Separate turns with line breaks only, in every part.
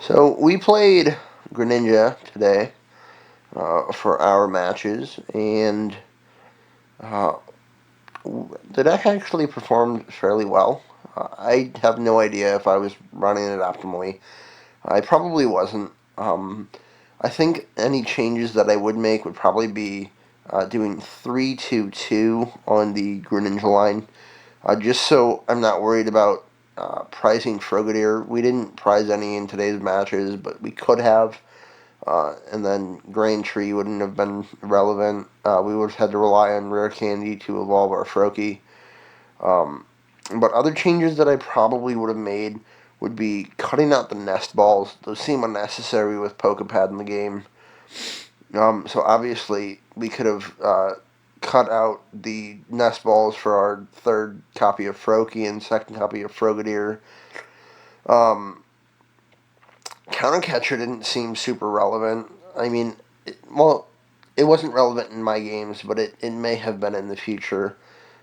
So we played Greninja today for our matches, and uh, the deck actually performed fairly well. I have no idea if I was running it optimally. I probably wasn't. I think any changes that I would make would probably be doing 3-2-2 on the Greninja line, just so I'm not worried about pricing Frogadier. We didn't prize any in today's matches, but we could have. And then Grain Tree wouldn't have been relevant. We would have had to rely on Rare Candy to evolve our Froakie. Um, but other changes that I probably would have made would be cutting out the nest balls. Those seem unnecessary with Pokepad in the game. So obviously we could have cut out the nest balls for our third copy of Froakie and second copy of Frogadier. Um, Counter Catcher didn't seem super relevant. I mean, it wasn't relevant in my games, but it may have been in the future.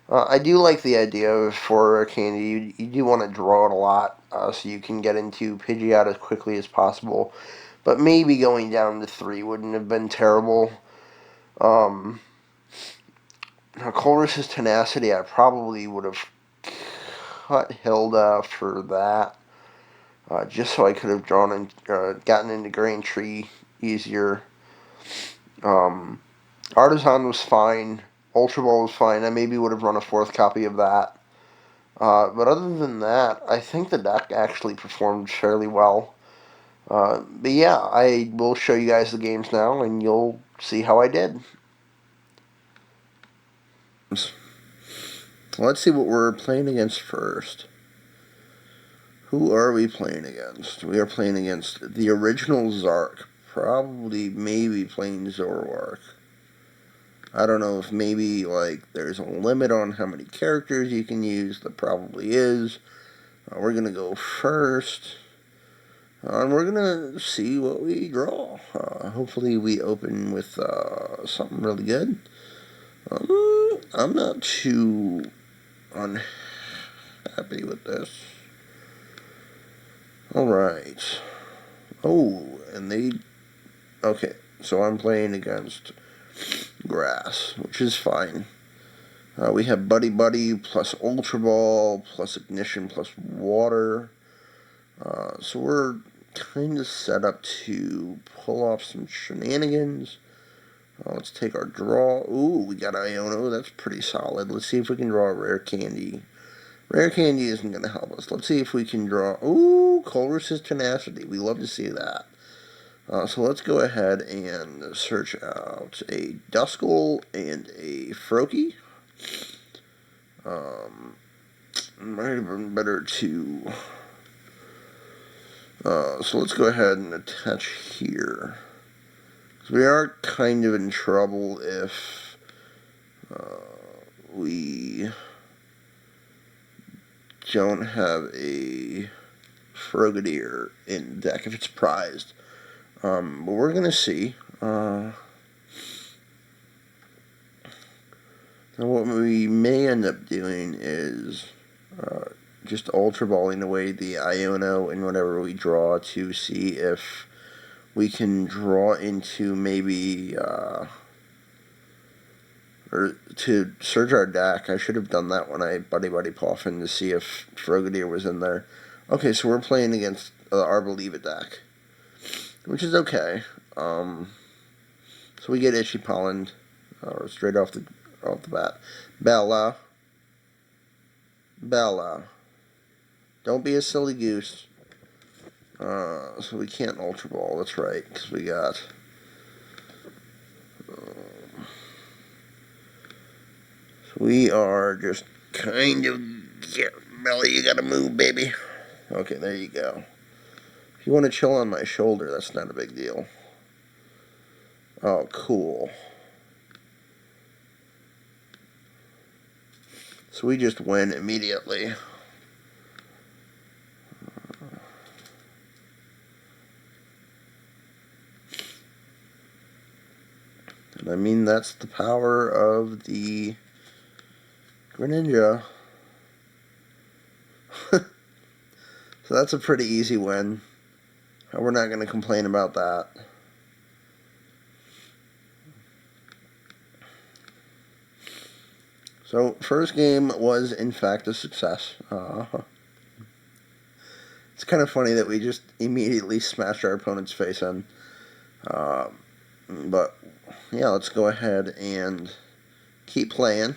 I do like the idea of for candy. You do want to draw it a lot, so you can get into Pidgeot as quickly as possible. But maybe going down to 3 wouldn't have been terrible. Um, Colress's Tenacity, I probably would have cut Hilda for that, just so I could have drawn and gotten into Grain Tree easier. Um, Artisan was fine. Ultra Ball was fine. I maybe would have run a fourth copy of that. But other than that, I think the deck actually performed fairly well. But yeah, I will show you guys the games now, and you'll see how I did. Let's see what we're playing against first. Who are we playing against? We are playing against the original Zark. Probably, maybe playing Zoroark. I don't know if maybe, there's a limit on how many characters you can use. There probably is. We're going to go first. And we're going to see what we draw. Hopefully we open with something really good. I'm not too unhappy with this. Alright. Oh, and they... Okay, so I'm playing against Grass, which is fine. We have Buddy Buddy plus Ultra Ball plus Ignition plus Water. So we're kind of set up to pull off some shenanigans. Let's take our draw. Ooh, we got Iono. That's pretty solid. Let's see if we can draw a Rare Candy. Rare Candy isn't going to help us. Let's see if we can draw... Ooh, Colress's Tenacity. We love to see that. So let's go ahead and search out a Duskull and a Froakie. Might have been better to... so let's go ahead and attach here. So we are kind of in trouble if we don't have a Frogadier in deck if it's prized. But we're going to see. Now what we may end up doing is just Ultra Balling away the Iono and whatever we draw to see if we can draw into maybe, or to search our deck. I should have done that when I Buddy Buddy Poffin to see if Frogadier was in there. Okay, so we're playing against our Believe It deck, which is okay. So we get Itchy Pollen straight off the bat. Bella. Don't be a silly goose. So we can't Ultra Ball, that's right, because we got... so we are just kind of... Yeah, Belly, you gotta move, baby. Okay, there you go. If you want to chill on my shoulder, that's not a big deal. Oh, cool. So we just win immediately. And I mean, that's the power of the Greninja. So that's a pretty easy win. We're not going to complain about that. So, first game was, in fact, a success. It's kind of funny that we just immediately smashed our opponent's face in. But, yeah, let's go ahead and keep playing.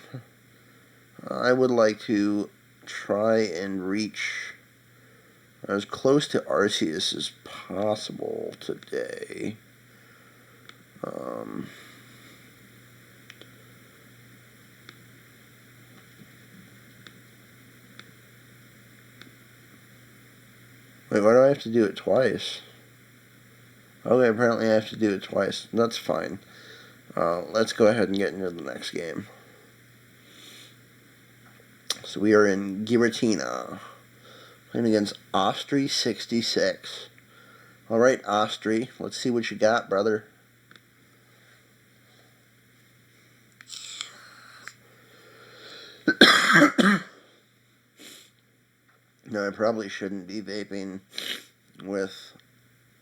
I would like to try and reach as close to Arceus as possible today. Wait, why do I have to do it twice? Okay, apparently I have to do it twice. That's fine. Let's go ahead and get into the next game. So we are in Giratina, playing against Ostry66. Alright, Ostry, let's see what you got, brother. No, I probably shouldn't be vaping with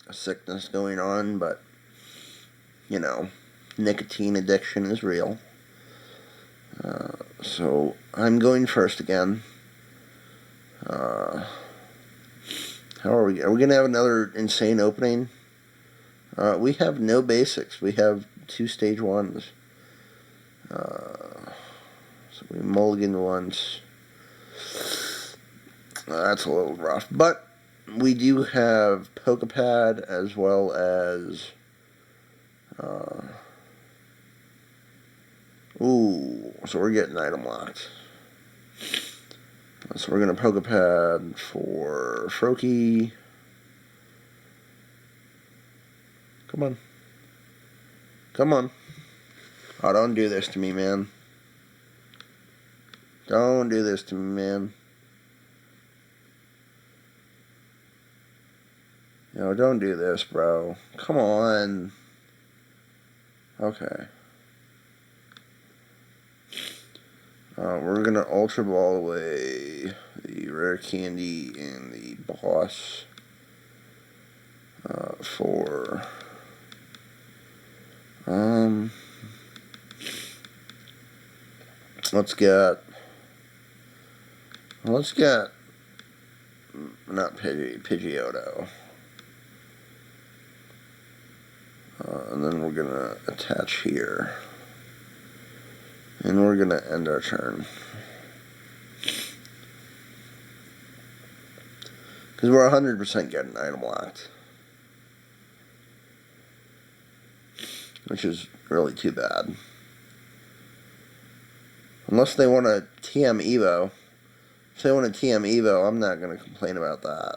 a sickness going on, but, you know, nicotine addiction is real. So, I'm going first again. How are we? Are we going to have another insane opening? We have no basics. We have 2 stage 1s. So we mulligan once. That's a little rough. But we do have Pokepad as well as... so we're getting item locked. So we're going to Pokepad for Froakie. Come on. Come on. Oh, don't do this to me, man. Don't do this to me, man. No, don't do this, bro. Come on. Okay. We're going to Ultra Ball away the Rare Candy and the Boss for... Let's get not Pidgeotto. And then we're gonna attach here. And we're gonna end our turn. Because we're 100% getting item locked. Which is really too bad. Unless they want a TM Evo. If they want a TM Evo, I'm not going to complain about that.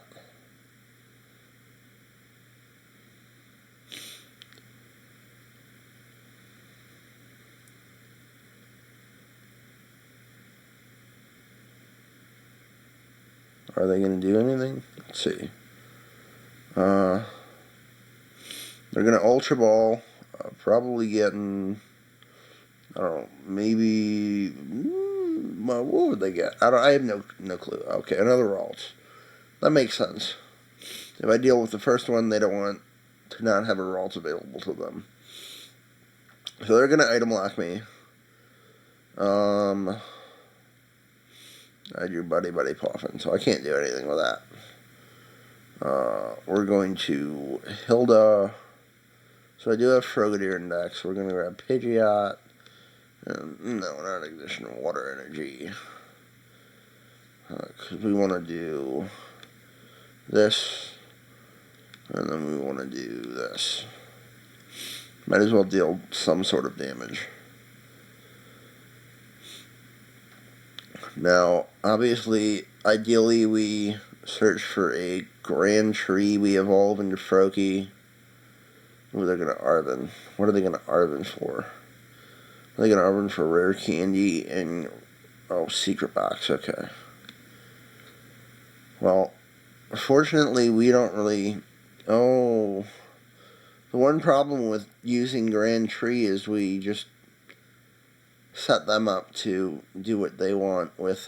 Are they going to do anything? Let's see. They're going to Ultra Ball. Probably getting... I don't know, maybe... what would they get? I have no clue. Okay, another Ralts. That makes sense. If I deal with the first one, they don't want to not have a Ralts available to them. So they're going to item lock me. I drew Buddy Poffin, so I can't do anything with that. We're going to Hilda. So I do have Frogadier in deck, so we're going to grab Pidgeot. And no, not Ignition Water Energy. Because we want to do this. And then we want to do this. Might as well deal some sort of damage. Now, obviously, ideally we search for a Grand Tree. We evolve into Froakie. Ooh, they're going to Arven. What are they going to Arven for? Are they going to Arven for Rare Candy and... Oh, Secret Box. Okay. Well, fortunately, we don't really... Oh... The one problem with using Grand Tree is we just set them up to do what they want with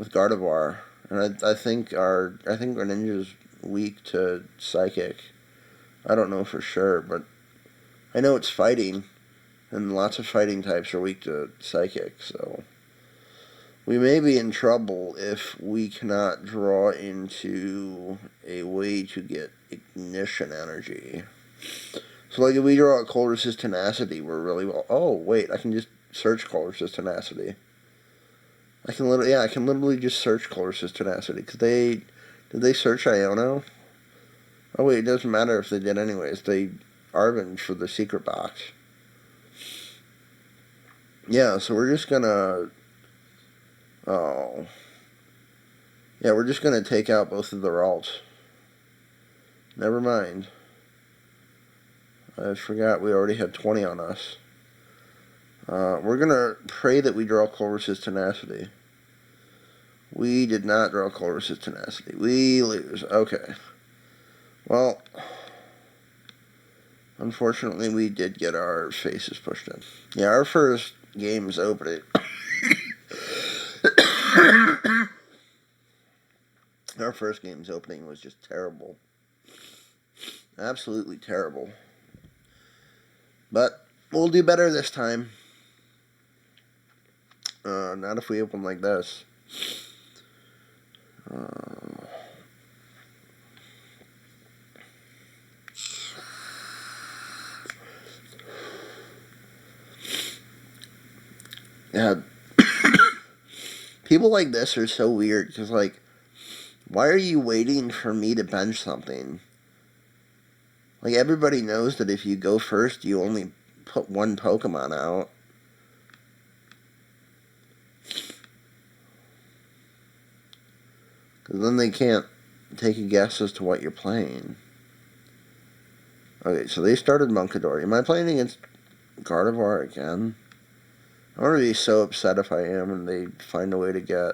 Gardevoir, And I think Greninja's weak to Psychic. I don't know for sure, but I know it's fighting, and lots of fighting types are weak to Psychic, so we may be in trouble if we cannot draw into a way to get ignition energy. So, like, if we draw a Colress's Tenacity, we're really well. Oh, wait, I can just search Colress's Tenacity. I can literally just search Colress's Tenacity. Did they search Iono? Oh, wait, it doesn't matter if they did anyways. They Arvin for the secret box. Yeah, so we're just gonna. Oh. Yeah, we're just gonna take out both of their alts. Never mind. I forgot we already had 20 on us. We're gonna pray that we draw Colress's Tenacity. We did not draw Colress's Tenacity. We lose. Okay. Well, unfortunately, we did get our faces pushed in. Yeah, our first game's opening. Our first game's opening was just terrible. Absolutely terrible. But we'll do better this time. Not if we open like this. Yeah. People like this are so weird, because, like, why are you waiting for me to bench something? Like, everybody knows that if you go first, you only put one Pokemon out. Because then they can't take a guess as to what you're playing. Okay, so they started Munkadori. Am I playing against Gardevoir again? I'm going to be so upset if I am and they find a way to get...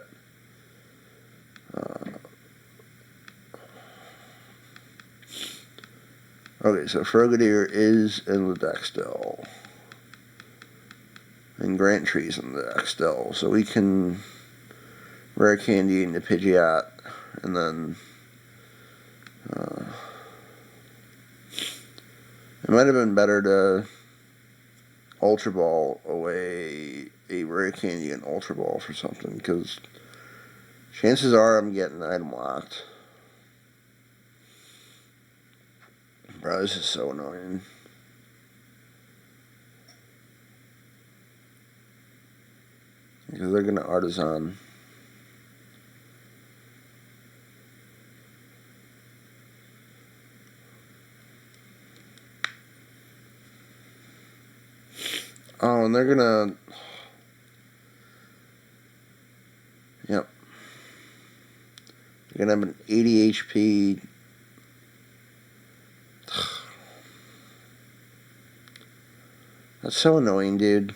Okay, so Frogadier is in the deck still. And Grant Tree's in the deck still. So we can Rare Candy into Pidgeot. And then... it might have been better to Ultra Ball away a Rare Candy and Ultra Ball for something, because chances are I'm getting item locked. Bro, this is so annoying. Because they're going to Artisan. Oh, and they're going to... Yep. They're going to have an 80 HP... That's so annoying, dude.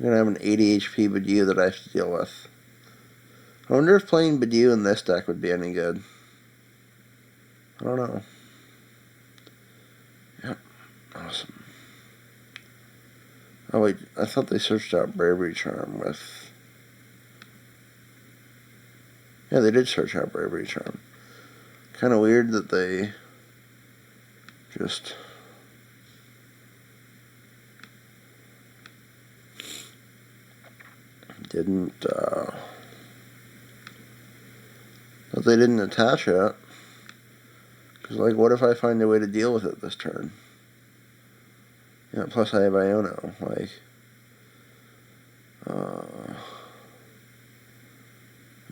You're going to have an 80 HP Bidoof that I have to deal with. I wonder if playing Bidoof in this deck would be any good. I don't know. Yep. Awesome. Oh, wait. I thought they searched out Bravery Charm with... Yeah, they did search out Bravery Charm. Kind of weird that they just... didn't, that they didn't attach it. Because, like, what if I find a way to deal with it this turn? Yeah, plus I have Iono. Like,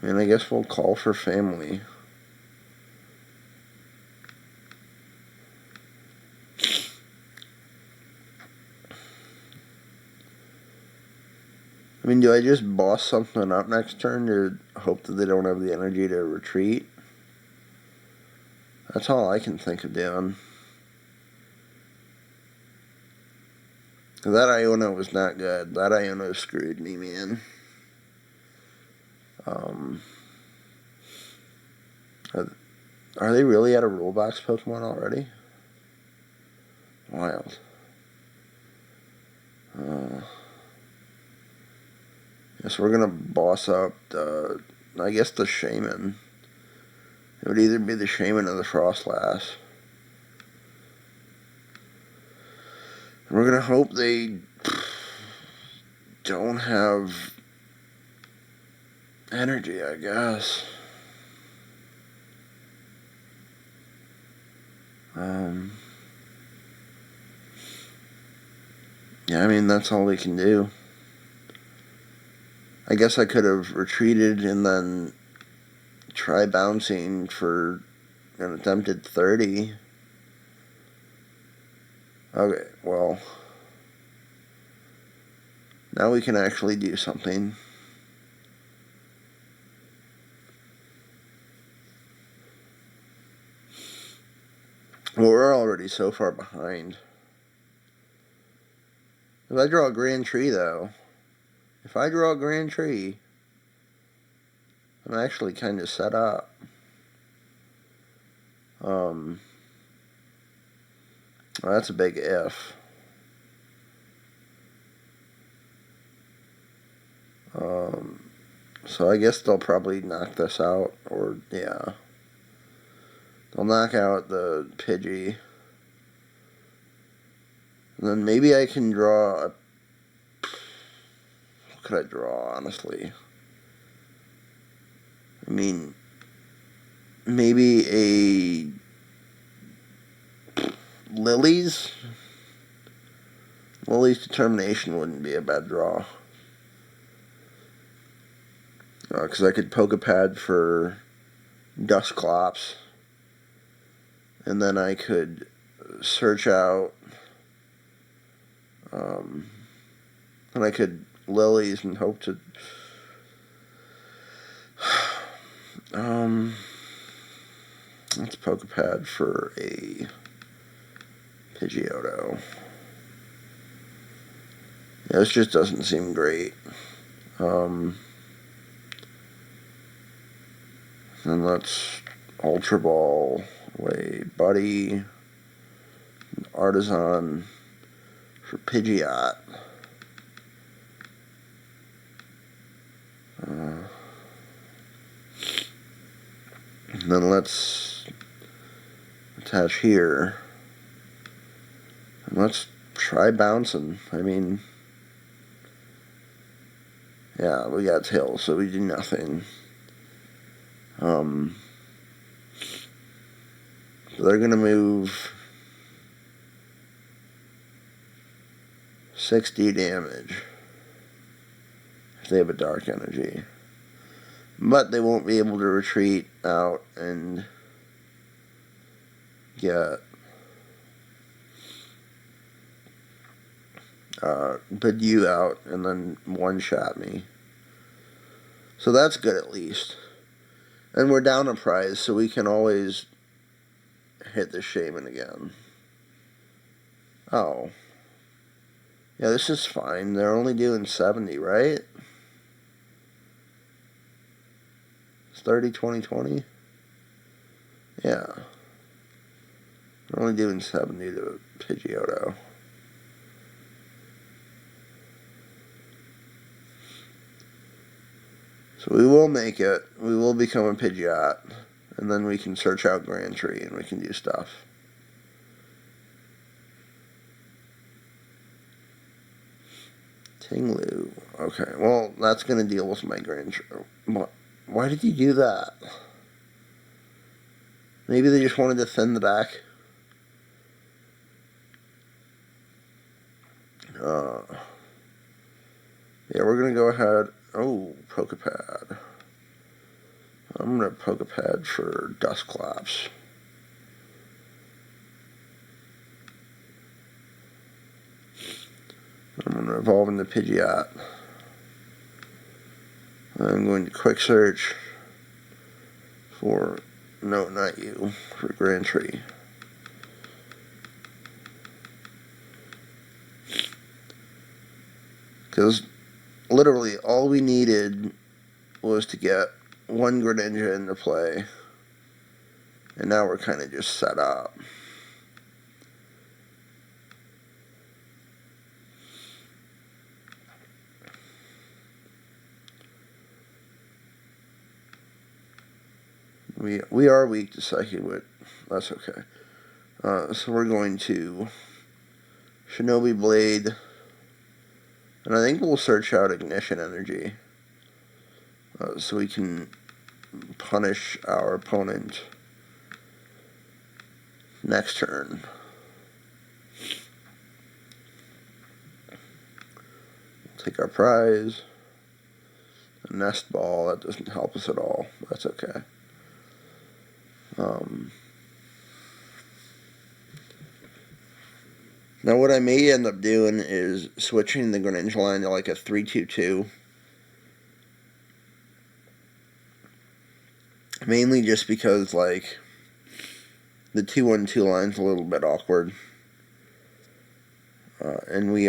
I mean, I guess we'll call for family. I mean, do I just boss something up next turn to hope that they don't have the energy to retreat? That's all I can think of doing. That Iono was not good. That Iono screwed me, man. Are they really at a rule box Pokemon already? Wild. Yes, we're gonna boss up the I guess the Shaman. It would either be the Shaman or the Frostlass. We're gonna hope they don't have energy, I guess. Yeah, I mean, that's all we can do. I guess I could have retreated and then try bouncing for an attempted 30. Okay, well, now we can actually do something. Well, we're already so far behind. If I draw a Grand Tree, though, I'm actually kind of set up. Well, that's a big if. So I guess they'll probably knock this out, or yeah. They'll knock out the Pidgey. And then maybe I can draw a... What could I draw, honestly? I mean, maybe a... Lily's Determination wouldn't be a bad draw. Because I could poke a pad for Dusclops. And then I could search out... and I could Lily's and hope to... let's poke a pad for a Pidgeotto. Yeah, this just doesn't seem great. Then let's Ultra Ball away Buddy, Artisan for Pidgeot. And then let's attach here. And let's try bouncing. I mean, yeah, we got tails, so we do nothing. They're going to move 60 damage if they have a Dark Energy. But they won't be able to retreat out and get bid you out and then one-shot me. So that's good at least. And we're down a prize, so we can always hit the Shaman again. Oh. Yeah, this is fine. They're only doing 70, right? It's 30, 20, 20? Yeah. They're only doing 70 to Pidgeotto. So we will make it. We will become a Pidgeot. And then we can search out Grand Tree and we can do stuff. Tinglu. Okay, well, that's going to deal with my Grand Tree. Why did you do that? Maybe they just wanted to thin the back. Yeah, we're going to go ahead. Oh, Pokepad. I'm going to Pokepad for Dusclops. I'm going to evolve into Pidgeot. I'm going to Quick Search for... No, not you. For Grand Tree. Because literally all we needed was to get one Greninja into play. And now we're kind of just set up. We are weak to Psychic, but that's okay. So we're going to Shinobi Blade, and I think we'll search out Ignition Energy, so we can punish our opponent next turn. We'll take our prize. A Nest Ball, that doesn't help us at all. That's okay. Now what I may end up doing is switching the Greninja line to like a 3-2-2. Mainly just because, like, the 2-1-2 line's a little bit awkward. And we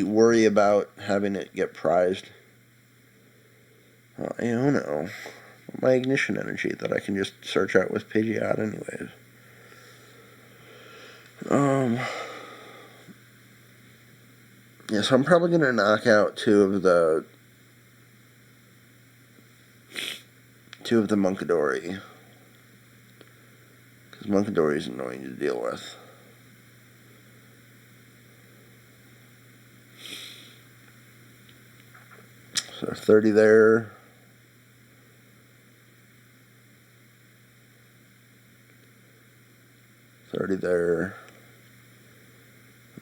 worry about having it get prized. I don't know. My Ignition Energy that I can just search out with Pidgeot anyways. Yeah, so I'm probably going to knock out two of the Munkidori. Because Munkidori is annoying to deal with. So 30 there. 30 there.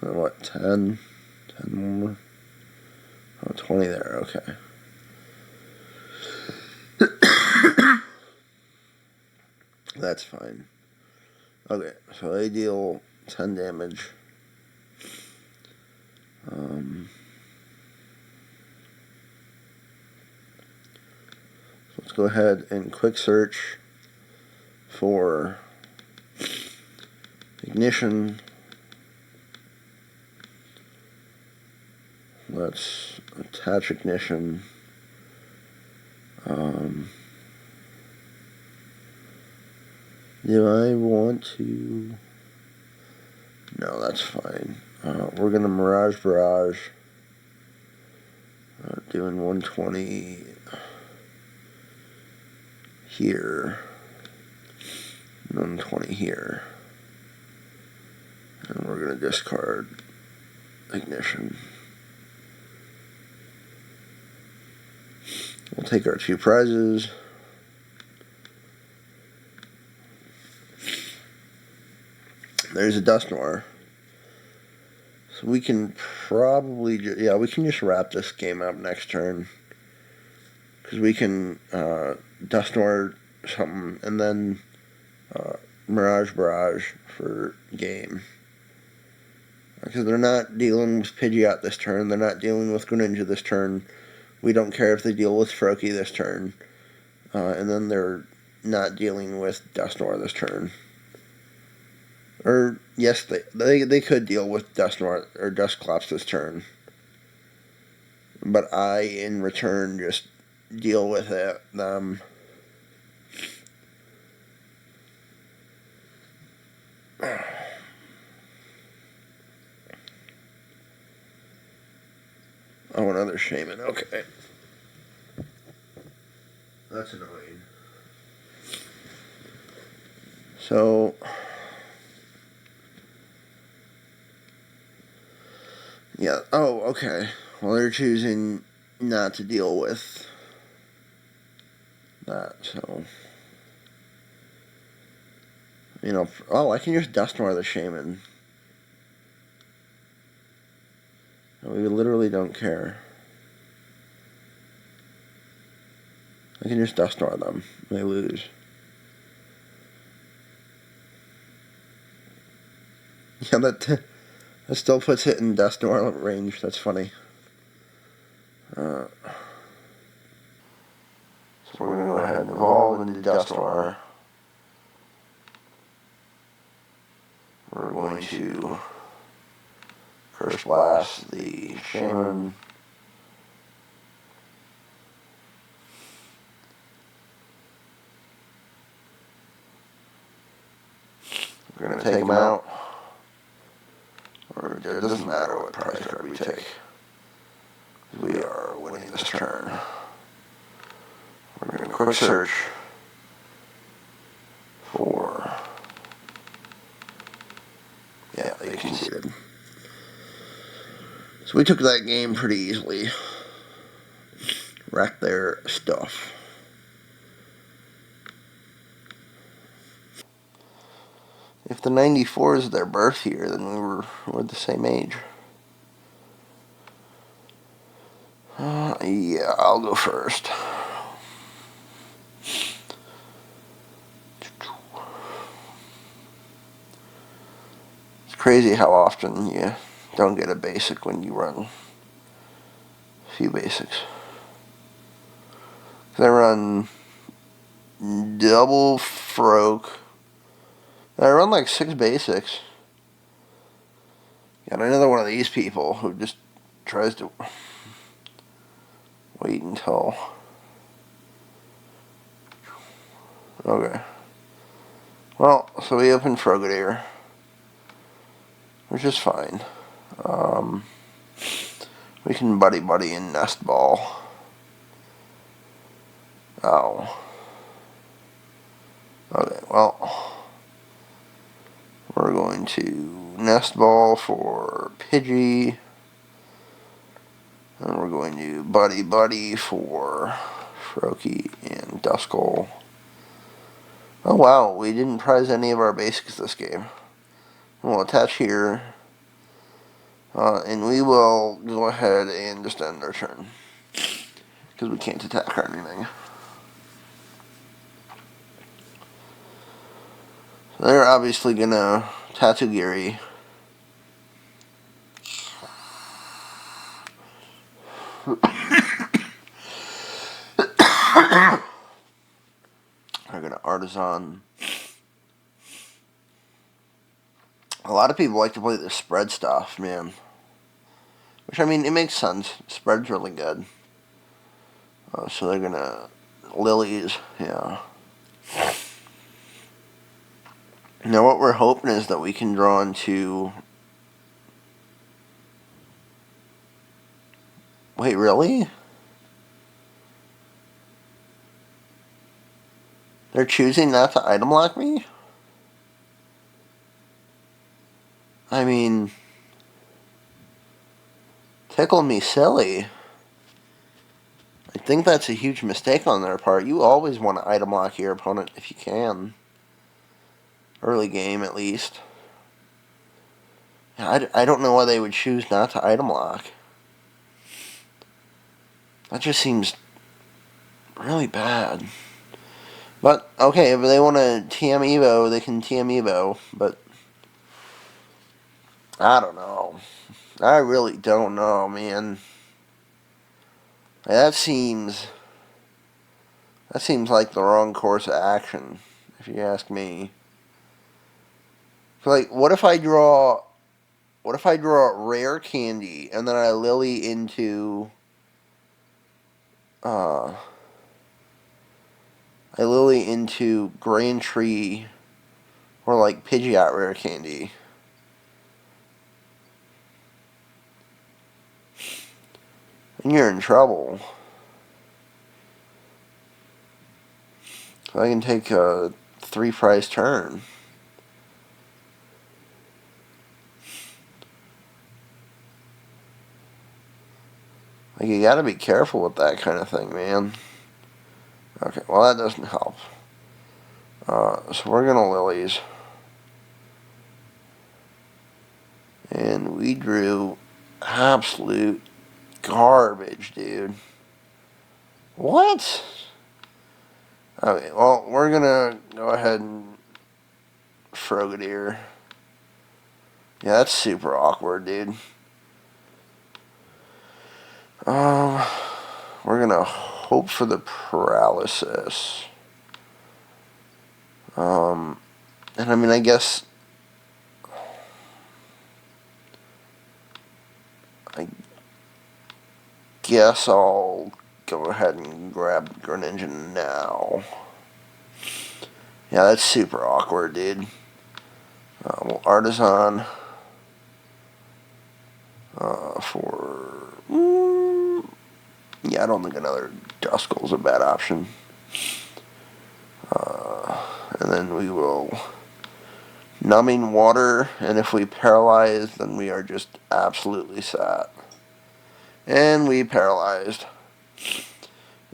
And then what, 10? 10 more? Oh, 20 there, okay. That's fine. Okay, so they deal 10 damage. So let's go ahead and quick search for Ignition. Let's attach Ignition. Do I want to? No, that's fine. We're going to Mirage Barrage. Doing 120 here. 120 here. And we're going to discard Ignition. We'll take our two prizes. There's a Dusknoir. So we can probably, we can just wrap this game up next turn. Because we can Dusknoir something, and then Mirage Barrage for game. Because they're not dealing with Pidgeot this turn, they're not dealing with Greninja this turn. We don't care if they deal with Froakie this turn. And then they're not dealing with Dusknoir this turn. Or, yes, they could deal with Dusknoir or Dusclops this turn. But I, in return, just deal with it, them. Oh, another Shaman, okay. That's annoying. So, yeah, oh, okay. Well, they're choosing not to deal with that, so. You know, I can just Dusknoir the Shaman. We literally don't care. I can just Dusknoir them. They lose. Yeah, that still puts it in Dusknoir range. That's funny. So we're going to go ahead and evolve into Dusknoir. We're going to Curse Blast the Shaman. We're going to take him out. Or it doesn't matter what prize card we take. We are winning this turn. We're going to quick search they conceded. So we took that game pretty easily. Wrecked their stuff. If the 94 is their birth year, then we're the same age. Yeah, I'll go first. It's crazy how often you don't get a basic when you run a few basics. I run double Froak. I run like 6 basics. Got another one of these people who just tries to wait until... Okay. Well, so we opened Frogadier, which is fine. We can buddy and nest ball. Oh. Okay, well, we're going to nest ball for Pidgey, and we're going to buddy for Froakie and Duskull. Oh wow, we didn't prize any of our basics this game. We'll attach here, and we will go ahead and just end our turn, because we can't attack or anything. So they're obviously gonna Tatsugiri. They're gonna Artisan. A lot of people like to play the spread stuff, man. Which, I mean, it makes sense. Spread's really good. So they're gonna... Lilies, yeah. Now what we're hoping is that we can draw into... Wait, really? They're choosing not to item lock me? I mean... Tickle me silly. I think that's a huge mistake on their part. You always want to item lock your opponent if you can. Early game, at least. I don't know why they would choose not to item lock. That just seems really bad. But, okay, if they want to TM Evo, they can TM Evo, but... I don't know. I really don't know, man. That seems like the wrong course of action, if you ask me. Like, what if I draw rare candy and then I lily into Grand Tree or like Pidgeot rare candy? And you're in trouble. So I can take a 3 prize turn. Like, you gotta be careful with that kind of thing, man. Okay, well, that doesn't help. So we're gonna lilies. And we drew absolute garbage, dude. What? Okay, well, we're gonna go ahead and Frogadier. Yeah, that's super awkward, dude. We're gonna hope for the paralysis. And I mean, I guess I'll go ahead and grab Greninja now. Yeah, that's super awkward, dude. Well, Artisan for... yeah, I don't think another Duskull's a bad option. And then we will numbing water, and if we paralyze, then we are just absolutely set. And we paralyzed.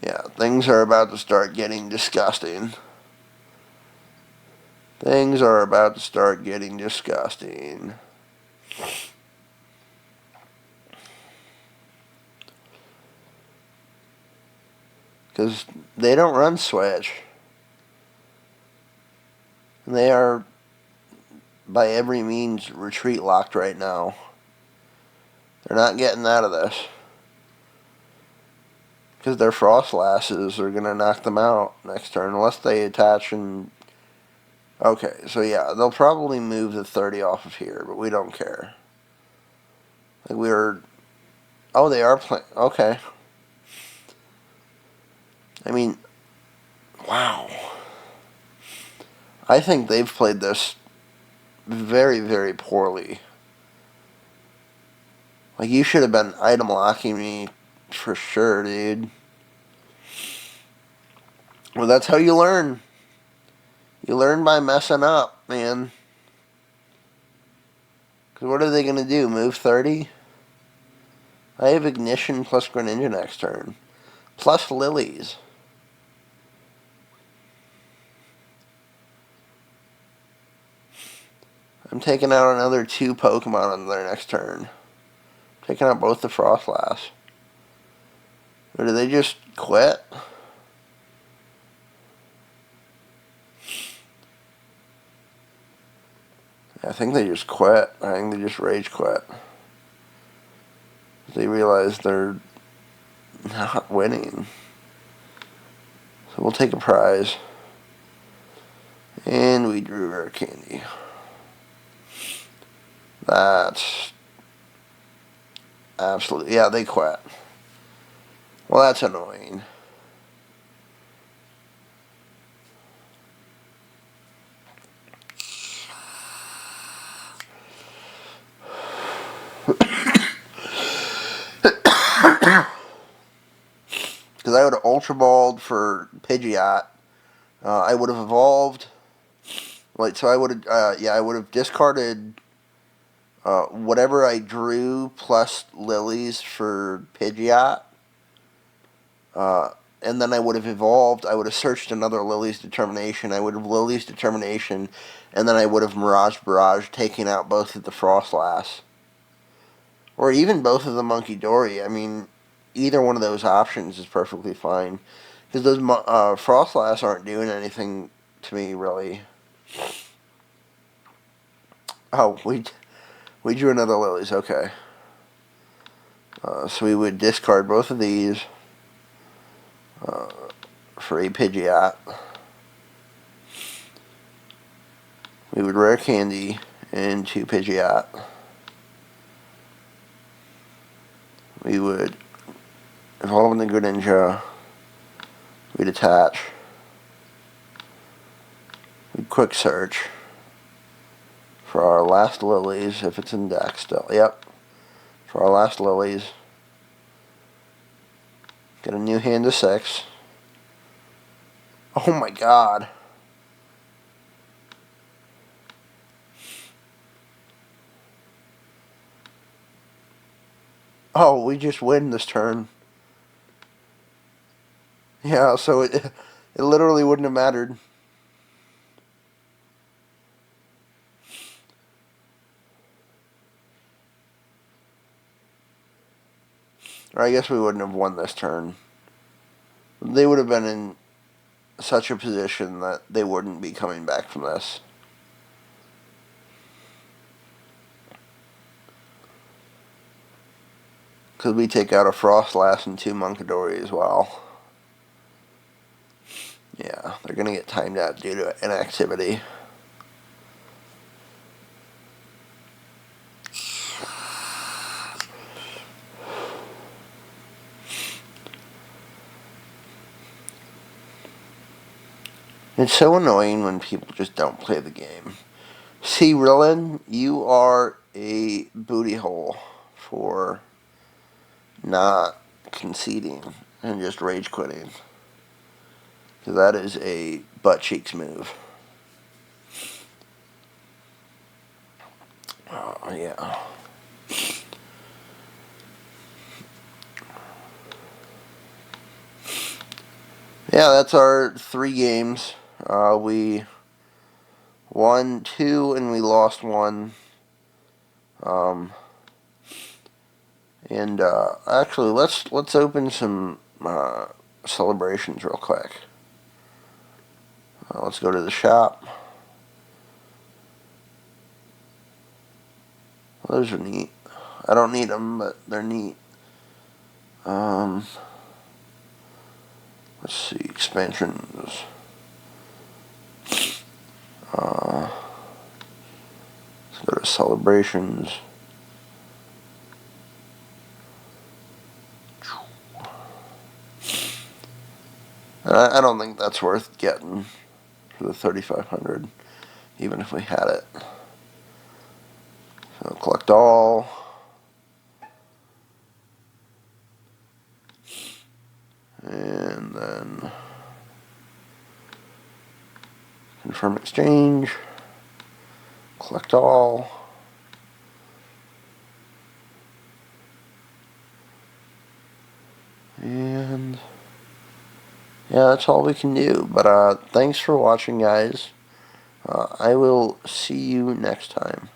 Yeah, things are about to start getting disgusting. Things are about to start getting disgusting. Because they don't run switch. And they are, by every means, retreat locked right now. They're not getting out of this. Because their frost lasses are going to knock them out next turn. Unless they attach and... Okay, so yeah, they'll probably move the 30 off of here, but we don't care. Like we were... Oh, they are playing... Okay. I mean... Wow. I think they've played this very, very poorly. Like, you should have been item locking me for sure, dude. Well, that's how you learn. You learn by messing up, man. Because what are they going to do? Move 30? I have Ignition plus Greninja next turn. Plus Lilies. I'm taking out another 2 Pokemon on their next turn. Taking out both the Frostlass. Or do they just quit? I think they just quit. I think they just rage quit. They realize they're not winning. So we'll take a prize. And we drew Rare Candy. That's absolutely... Yeah, they quit. Well, that's annoying. Because I would have Ultra Balled for Pidgeot. I would have evolved. Like, so I would have... yeah, I would have discarded... whatever I drew plus Lilies for Pidgeot. And then I would have evolved. I would have searched another Lily's Determination. I would have Lily's Determination. And then I would have Mirage Barrage, taking out both of the Frostlass. Or even both of the Monkey Dory. I mean, either one of those options is perfectly fine. Because those Frostlass aren't doing anything to me, really. Oh, we drew another Lily's. Okay. So we would discard both of these for a Pidgeot. We would Rare Candy into Pidgeot. We would evolve into Greninja. We'd attach. We'd quick search for our last Lilies, if it's in deck still. Yep. For our last Lilies. Get a new hand of 6. Oh my god. Oh, we just win this turn. Yeah, so it literally wouldn't have mattered. Or I guess we wouldn't have won this turn. They would have been in such a position that they wouldn't be coming back from this. Because we take out a Frostlass and 2 Munkidori as well. Yeah, they're going to get timed out due to inactivity. It's so annoying when people just don't play the game. See, Rillin, you are a booty hole for not conceding and just rage quitting. Because that is a butt cheeks move. Yeah. Yeah, that's our 3 games. We won 2 and we lost 1. Um, and actually, let's open some celebrations real quick. Let's go to the shop. Those are neat. I don't need them, but they're neat. Let's see, expansions. Let's go to celebrations. I don't think that's worth getting for the 3,500, even if we had it. So collect all. And then confirm exchange. Collect all. And yeah, that's all we can do. But thanks for watching, guys. I will see you next time.